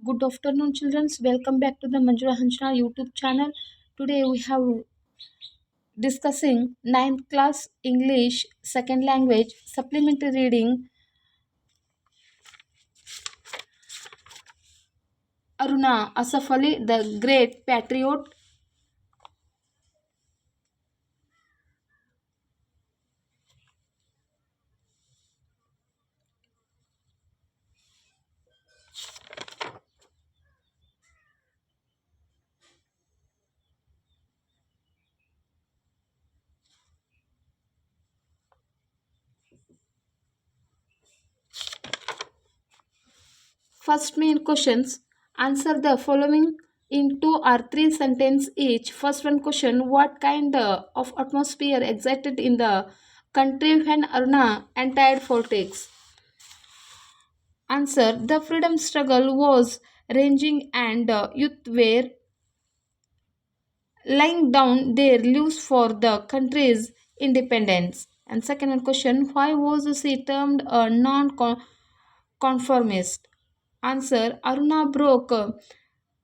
Good afternoon, children. Welcome back to the Manjula Hanchana YouTube channel. Today we have discussing ninth class English second language supplementary reading Aruna Asafali, the Great Patriot. First main questions. Answer the following in two or three sentences each. First one question: what kind of atmosphere existed in the country when Aruna entered politics? Answer: the freedom struggle was raging and youth were laying down their lives for the country's independence. And second one question: why was she termed a non-conformist? Answer: Aruna broke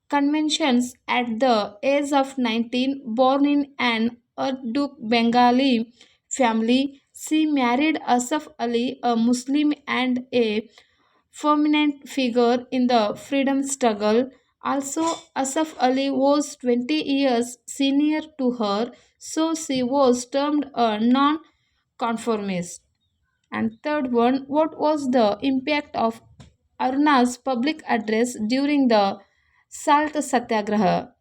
conventions at the age of 19. Born in an Urdu Bengali family, she married Asaf Ali, a Muslim and a prominent figure in the freedom struggle. Also, Asaf Ali was 20 years senior to her, so she was termed a non-conformist. And third one, what was the impact of Aruna's public address during the Salt Satyagraha?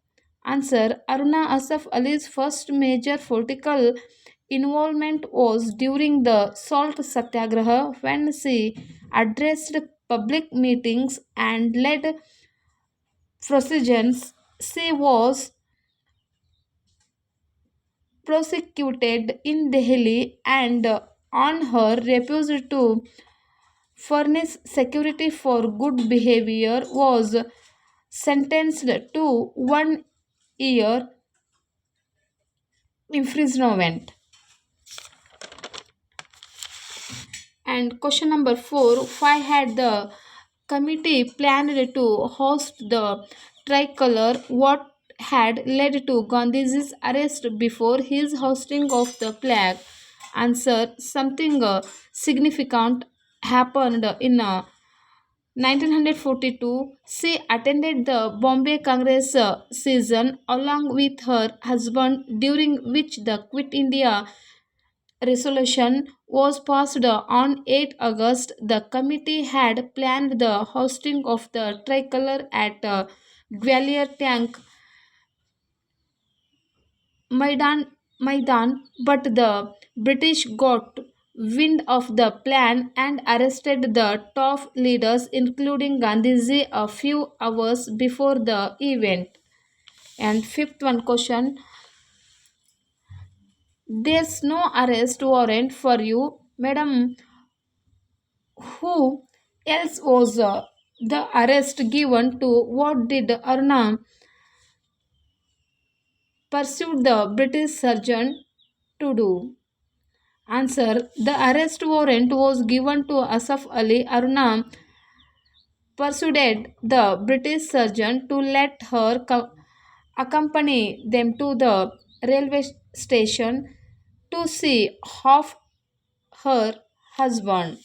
Answer: Aruna Asaf Ali's first major political involvement was during the Salt Satyagraha when she addressed public meetings and led processions. She was prosecuted in Delhi and on her refusal to furnish security for good behavior was sentenced to 1 year imprisonment. And question number 4: why had the committee planned to host the tricolor? What had led to Gandhi's arrest before his hosting of the flag? Answer: something significant happened in 1942. She attended the Bombay Congress season along with her husband, during which the Quit India resolution was passed on 8 August. The committee had planned the hosting of the tricolor at Gwalior Tank Maidan, but the British got wind of the plan and arrested the top leaders, including Gandhiji, a few hours before the event. And fifth one question: there's no arrest warrant for you, madam. Who else was the arrest given to? What did Arna pursue the British surgeon to do? Answer: the arrest warrant was given to Asaf Ali. Aruna persuaded the British surgeon to let her accompany them to the railway station to see off her husband.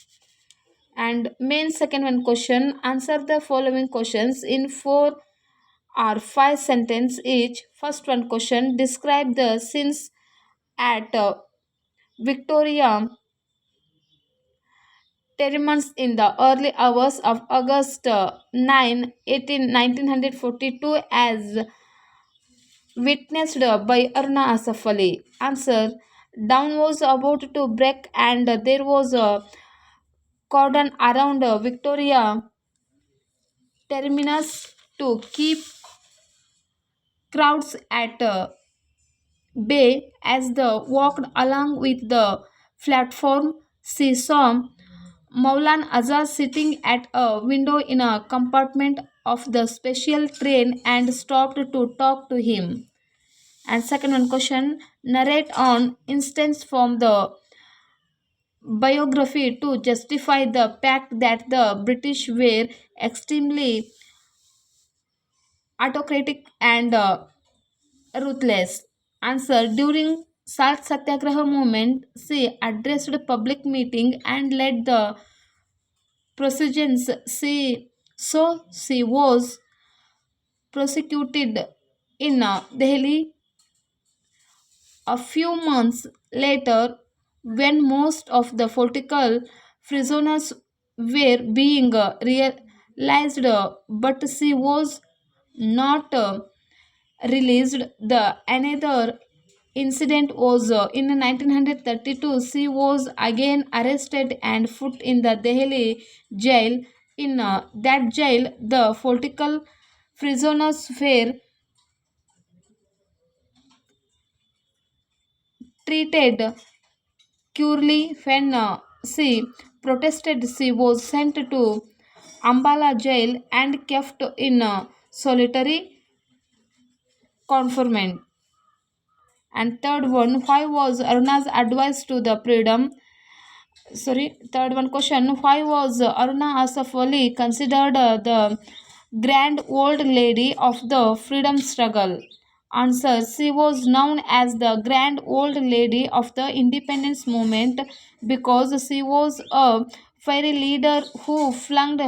And main second one question: answer the following questions in 4 or 5 sentences each. First one question: describe the scenes at Victoria Terminus in the early hours of August 9, 1942, as witnessed by Aruna Asafali. Answer: dawn was about to break and there was a cordon around Victoria Terminus to keep crowds at bay. As they walked along with the platform, she saw Maulan Azad sitting at a window in a compartment of the special train and stopped to talk to him. And second one question: narrate on instance from the biography to justify the fact that the British were extremely autocratic and ruthless. Answer. During Salt Satyagraha movement, she addressed a public meeting and led the proceedings. She was prosecuted in Delhi a few months later when most of the political prisoners were being realized, but she was not released. The another incident was in 1932. She was again arrested and put in the Delhi jail. In that jail, the political prisoners were treated curely. When she protested, she was sent to Ambala jail and kept in solitary confinement. And third one, why was Aruna's advice to the freedom? Third one question, why was Aruna Asafali considered the grand old lady of the freedom struggle? Answer, she was known as the grand old lady of the independence movement because she was a fiery leader who flung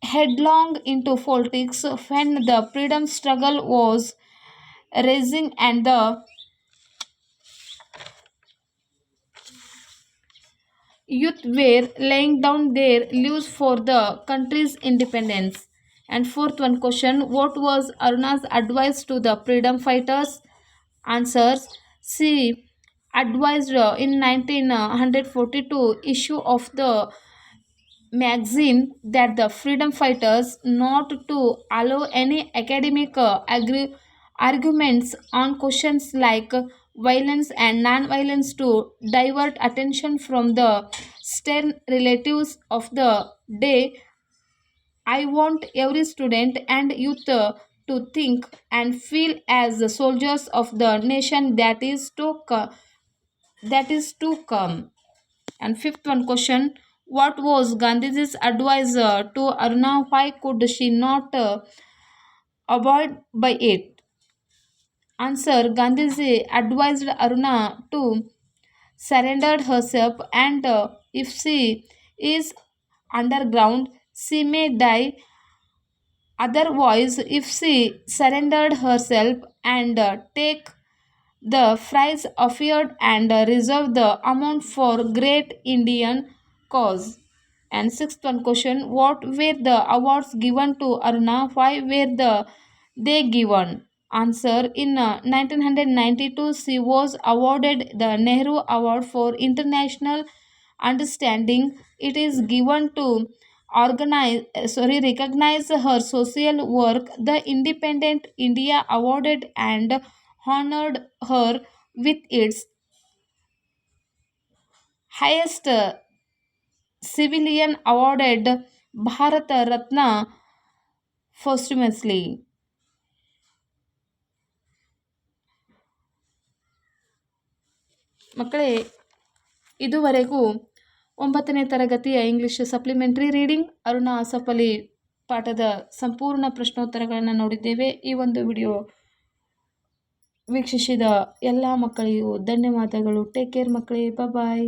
headlong into politics when the freedom struggle was rising and the youth were laying down their lives for the country's independence. And fourth one question, what was Aruna's advice to the freedom fighters? Answers, she advised in 1942 issue of the magazine that the freedom fighters not to allow any academic arguments on questions like violence and non-violence to divert attention from the stern relatives of the day. I want every student and youth to think and feel as the soldiers of the nation that is to come. And fifth one question, what was Gandhiji's advice to Aruna? Why could she not avoid by it? Answer, Gandhiji advised Aruna to surrender herself and if she is underground, she may die. Otherwise, if she surrendered herself and take the prize offered and reserve the amount for great Indian cause. And sixth one question, what were the awards given to Aruna? Why were they given? Answer, in 1992 she was awarded the Nehru Award for International Understanding. It is given to recognize her social work. The Independent India awarded and honored her with its highest civilian awarded Bharata Ratna posthumously. ಮಕ್ಕಳೇ, ಇದುವರೆಗೂ 9ನೇ ತರಗತಿಯ English supplementary reading Aruna ಅಸಫಲಿ ಪಾಠದ ಸಂಪೂರ್ಣ ಪ್ರಶ್ನೋತ್ತರಗಳನ್ನು ನೋಡಿದ್ದೇವೆ. ಈ ಒಂದು video ವೀಕ್ಷಿಸಿದ ಎಲ್ಲ ಮಕ್ಕಳಿಗೂ ಧನ್ಯವಾದಗಳು. ಟೇಕ್ ಕೇರ್ ಮಕ್ಕಳೇ, ಬಾಯ್.